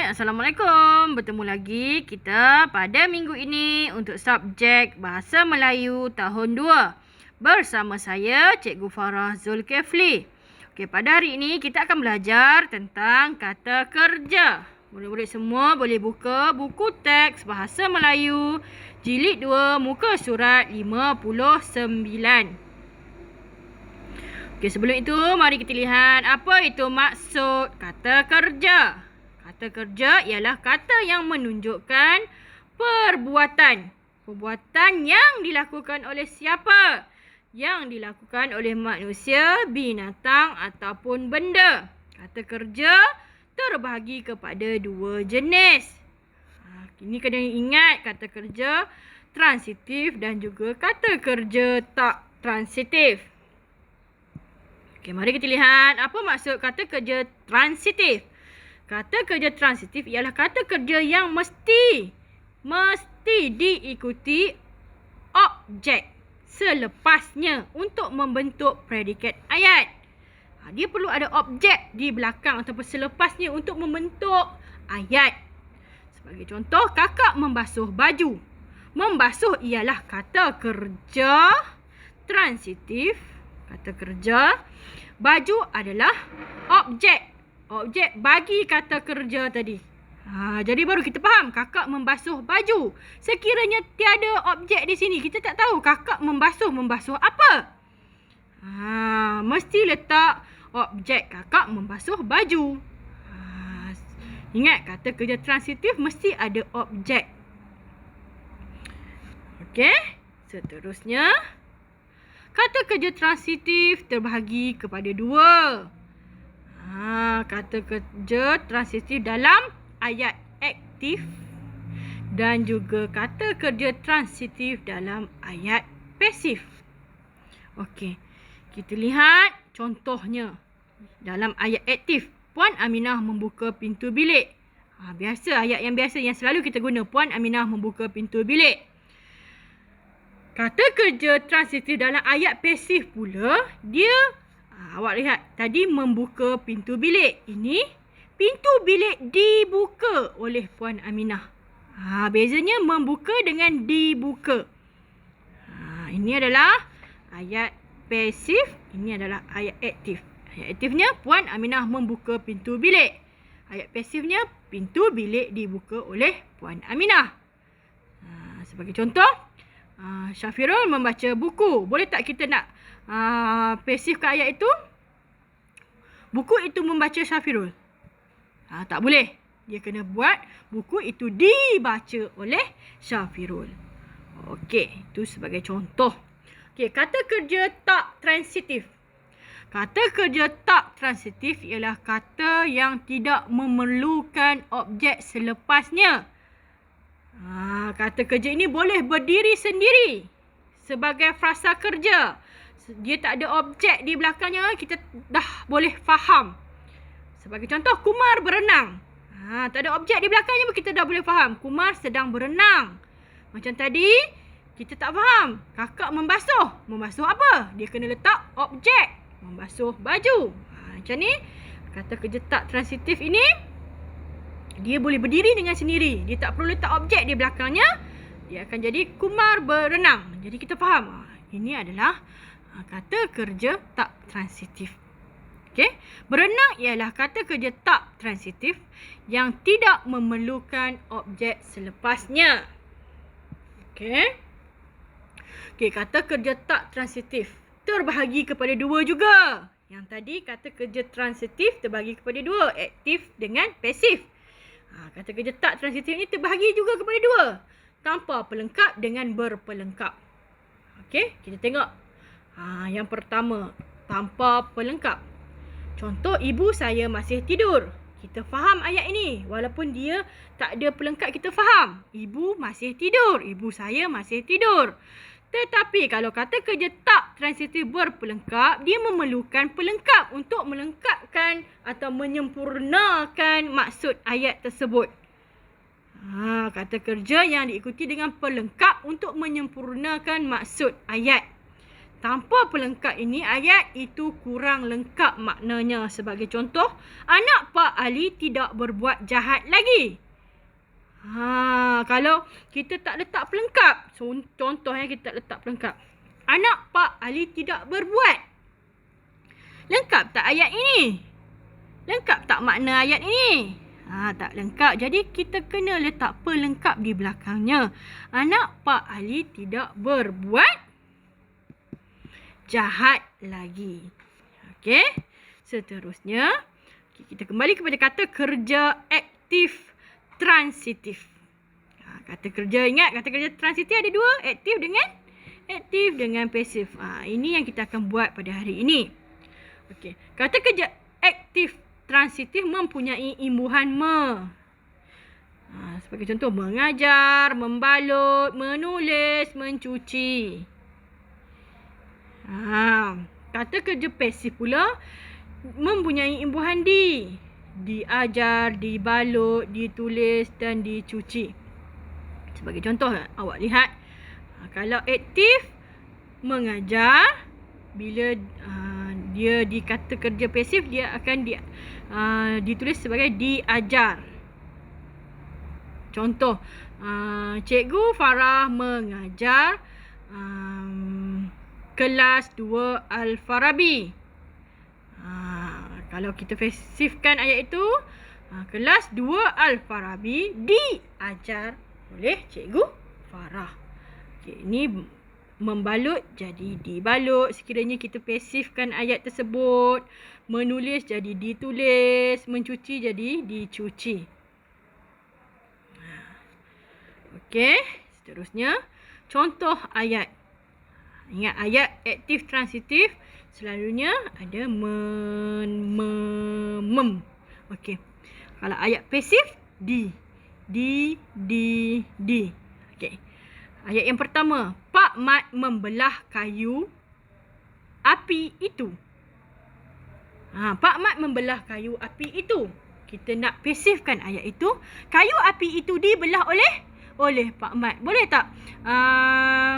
Assalamualaikum. Bertemu lagi kita pada minggu ini untuk subjek Bahasa Melayu tahun 2 bersama saya Cikgu Farah Zulkifli. Okey, pada hari ini kita akan belajar tentang kata kerja. Murid-murid semua boleh buka buku teks Bahasa Melayu jilid 2 muka surat 59. Okey, sebelum itu mari kita lihat apa itu maksud kata kerja. Kata kerja ialah kata yang menunjukkan perbuatan. Perbuatan yang dilakukan oleh siapa? Yang dilakukan oleh manusia, binatang ataupun benda. Kata kerja terbahagi kepada dua jenis. Ini kena ingat kata kerja transitif dan juga kata kerja tak transitif. Okey, mari kita lihat apa maksud kata kerja transitif. Kata kerja transitif ialah kata kerja yang mesti diikuti objek selepasnya untuk membentuk predikat ayat. Dia perlu ada objek di belakang ataupun selepasnya untuk membentuk ayat. Sebagai contoh, kakak membasuh baju. Membasuh ialah kata kerja transitif. Kata kerja. Baju adalah objek. Objek bagi kata kerja tadi. Jadi baru kita faham kakak membasuh baju. Sekiranya tiada objek di sini, kita tak tahu kakak membasuh apa. Mesti letak objek kakak membasuh baju. Ingat kata kerja transitif mesti ada objek. Okey, seterusnya kata kerja transitif terbahagi kepada dua. Kata kerja transitif dalam ayat aktif dan juga kata kerja transitif dalam ayat pasif. Okey, kita lihat contohnya. Dalam ayat aktif, Puan Aminah membuka pintu bilik. Biasa, ayat yang biasa yang selalu kita guna. Puan Aminah membuka pintu bilik. Kata kerja transitif dalam ayat pasif pula, dia awak lihat tadi membuka pintu bilik. Ini pintu bilik dibuka oleh Puan Aminah. Bezanya membuka dengan dibuka. Ini adalah ayat pasif, ini adalah ayat aktif. Ayat aktifnya Puan Aminah membuka pintu bilik. Ayat pasifnya pintu bilik dibuka oleh Puan Aminah. Sebagai contoh, Syafirul membaca buku. Boleh tak kita nak pasifkan ayat itu? Buku itu membaca Syafirul. Tak boleh. Dia kena buat buku itu dibaca oleh Syafirul. Okey, itu sebagai contoh. Okey, kata kerja tak transitif. Kata kerja tak transitif ialah kata yang tidak memerlukan objek selepasnya. Kata kerja ini boleh berdiri sendiri sebagai frasa kerja. Dia tak ada objek di belakangnya, kita dah boleh faham. Sebagai contoh, Kumar berenang. Tak ada objek di belakangnya, kita dah boleh faham. Kumar sedang berenang. Macam tadi, kita tak faham. Kakak membasuh. Membasuh apa? Dia kena letak objek. Membasuh baju. Macam ni, kata kerja tak transitif ini, dia boleh berdiri dengan sendiri. Dia tak perlu letak objek di belakangnya. Dia akan jadi Kumar berenang. Jadi kita faham. Ini adalah kata kerja tak transitif. Okey, berenang ialah kata kerja tak transitif yang tidak memerlukan objek selepasnya. Okey, kata kerja tak transitif terbahagi kepada dua juga. Yang tadi kata kerja transitif terbahagi kepada dua, aktif dengan pasif. Kata kerja tak transitif ini terbahagi juga kepada dua, tanpa pelengkap dengan berpelengkap. Okey, kita tengok. Yang pertama, tanpa pelengkap. Contoh, ibu saya masih tidur. Kita faham ayat ini. Walaupun dia tak ada pelengkap, kita faham. Ibu masih tidur. Ibu saya masih tidur. Tetapi kalau kata kerja tak transitif berpelengkap, dia memerlukan pelengkap untuk melengkapkan atau menyempurnakan maksud ayat tersebut. Kata kerja yang diikuti dengan pelengkap untuk menyempurnakan maksud ayat. Tanpa pelengkap ini, ayat itu kurang lengkap maknanya. Sebagai contoh, anak Pak Ali tidak berbuat jahat lagi. Kalau kita tak letak pelengkap, contohnya kita tak letak pelengkap. Anak Pak Ali tidak berbuat. Lengkap tak ayat ini? Lengkap tak makna ayat ini? Tak lengkap. Jadi kita kena letak pelengkap di belakangnya. Anak Pak Ali tidak berbuat jahat lagi. Okey. Seterusnya, kita kembali kepada kata kerja aktif transitif. Kata kerja, ingat kata kerja transitif ada dua, aktif dengan pasif. Ini yang kita akan buat pada hari ini. Okey. Kata kerja aktif transitif mempunyai imbuhan me. Sebagai contoh, mengajar, membalut, menulis, mencuci. Kata kerja pasif pula mempunyai imbuhan di. Diajar, dibalut, ditulis dan dicuci. Sebagai contoh, awak lihat. Kalau aktif, mengajar. Bila dia di kata kerja pasif, dia akan ditulis sebagai diajar. Contoh, Cikgu Farah mengajar kelas 2 Al-Farabi. Kalau kita pasifkan ayat itu, kelas 2 Al-Farabi diajar oleh Cikgu Farah. Okay, ini membalut jadi dibalut. Sekiranya kita pasifkan ayat tersebut. Menulis jadi ditulis. Mencuci jadi dicuci. Okey, seterusnya contoh ayat. Ingat, ayat aktif transitif selalunya ada mem. Okey. Kalau ayat pasif, di. Okey. Ayat yang pertama, Pak Mat membelah kayu api itu. Pak Mat membelah kayu api itu. Kita nak pasifkan ayat itu. Kayu api itu dibelah oleh Pak Mat. Boleh tak?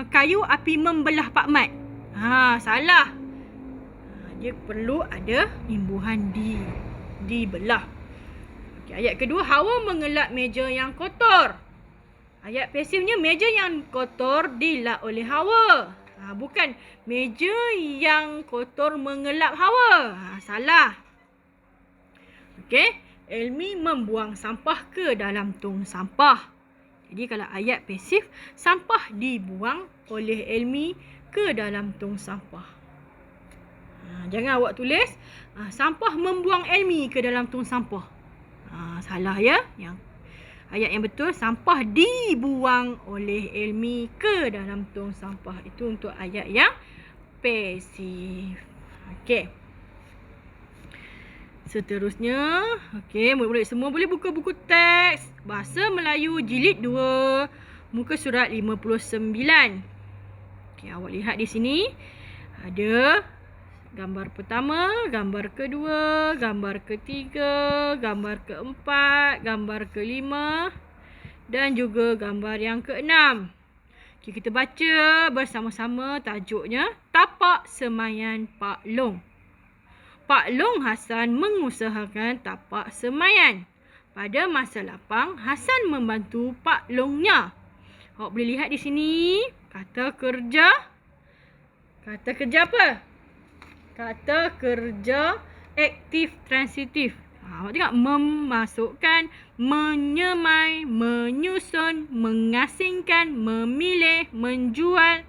Kayu api membelah Pak Mat. Salah. Dia perlu ada imbuhan di. Dibelah. Okay, ayat kedua, Hawa mengelap meja yang kotor. Ayat pasifnya, meja yang kotor dilap oleh Hawa. Bukan meja yang kotor mengelap Hawa. Salah. Okey. Elmi membuang sampah ke dalam tong sampah. Jadi kalau ayat pasif, sampah dibuang oleh Elmi ke dalam tong sampah. Jangan awak tulis, sampah membuang Elmi ke dalam tong sampah. Salah ya. Ayat yang betul, sampah dibuang oleh Elmi ke dalam tong sampah. Itu untuk ayat yang pasif. Okey. Seterusnya, okey, murid-murid semua boleh buka buku teks Bahasa Melayu Jilid 2, muka surat 59. Okey, awak lihat di sini ada gambar pertama, gambar kedua, gambar ketiga, gambar keempat, gambar kelima dan juga gambar yang keenam. Okey, kita baca bersama-sama tajuknya, Tapak Semayan Pak Long. Pak Long Hasan mengusahakan tapak semayan. Pada masa lapang, Hasan membantu Pak Longnya. Awak boleh lihat di sini kata kerja. Kata kerja apa? Kata kerja aktif transitif. Awak tengok, memasukkan, menyemai, menyusun, mengasingkan, memilih, menjual.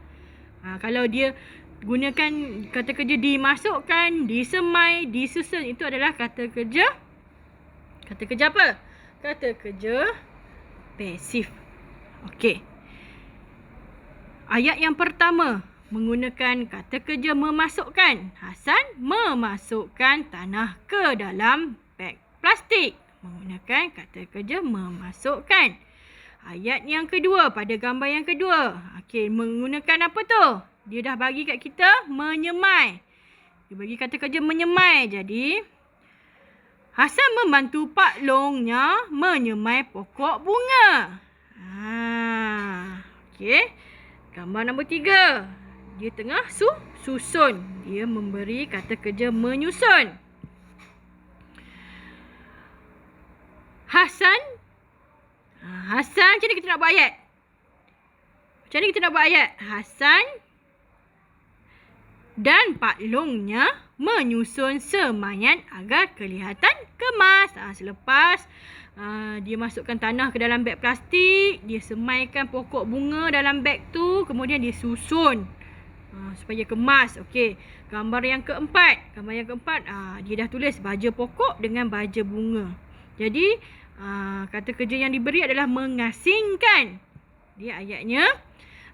Kalau dia gunakan kata kerja dimasukkan, disemai, disusun, itu adalah kata kerja. Kata kerja apa? Kata kerja pasif. Okey. Ayat yang pertama menggunakan kata kerja memasukkan. Hasan memasukkan tanah ke dalam beg plastik. Menggunakan kata kerja memasukkan. Ayat yang kedua, pada gambar yang kedua. Okey, menggunakan apa tu? Dia dah bagi kat kita menyemai. Dia bagi kata kerja menyemai. Jadi, Hasan membantu Pak Longnya menyemai pokok bunga. Okey. Gambar nombor 3. Dia tengah susun. Dia memberi kata kerja menyusun. Hasan. Hasan, macam mana kita nak buat ayat? Macam mana kita nak buat ayat? Hasan dan Pak Longnya menyusun semayan agar kelihatan kemas. Selepas dia masukkan tanah ke dalam beg plastik, dia semaikan pokok bunga dalam beg tu, kemudian dia susun supaya kemas. Okey, gambar yang keempat. Dia dah tulis baja pokok dengan baja bunga. Jadi kata kerja yang diberi adalah mengasingkan. Dia ayatnya,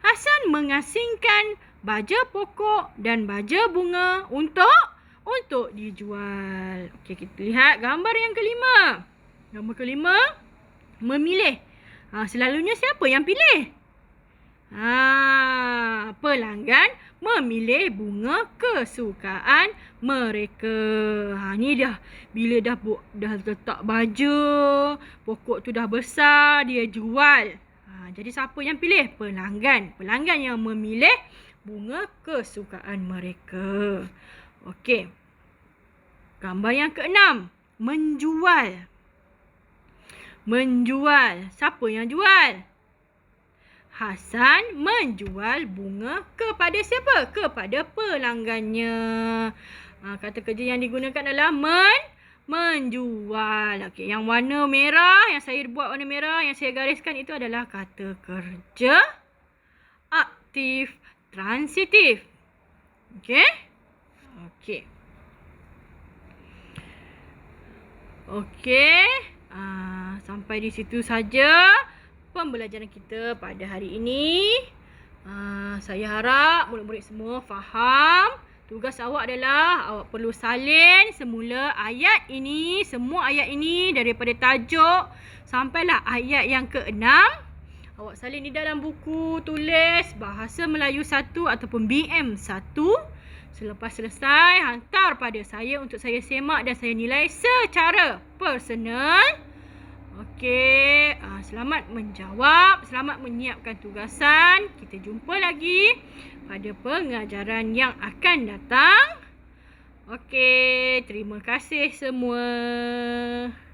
Hasan mengasingkan baja pokok dan baja bunga untuk dijual. Okey, kita lihat gambar yang kelima. Gambar kelima, memilih. Selalunya siapa yang pilih? Pelanggan memilih bunga kesukaan mereka. Ni dah bila dah letak baja, pokok tu dah besar, dia jual. Jadi siapa yang pilih? Pelanggan. Pelanggan yang memilih bunga kesukaan mereka. Okey. Gambar yang keenam, menjual. Menjual. Siapa yang jual? Hasan menjual bunga kepada siapa? Kepada pelanggannya. Kata kerja yang digunakan adalah menjual. Okey, yang warna merah, yang saya buat warna merah, yang saya gariskan itu adalah kata kerja aktif transitif. Okey? Okey. Okey. Sampai di situ saja pembelajaran kita pada hari ini. Saya harap murid-murid semua faham. Tugas awak adalah awak perlu salin semula ayat ini, semua ayat ini daripada tajuk sampailah ayat yang ke-6. Awak salin di dalam buku tulis Bahasa Melayu 1 ataupun BM1. Selepas selesai, hantar pada saya untuk saya semak dan saya nilai secara personal. Okey, selamat menjawab, selamat menyiapkan tugasan. Kita jumpa lagi pada pengajaran yang akan datang. Okey, terima kasih semua.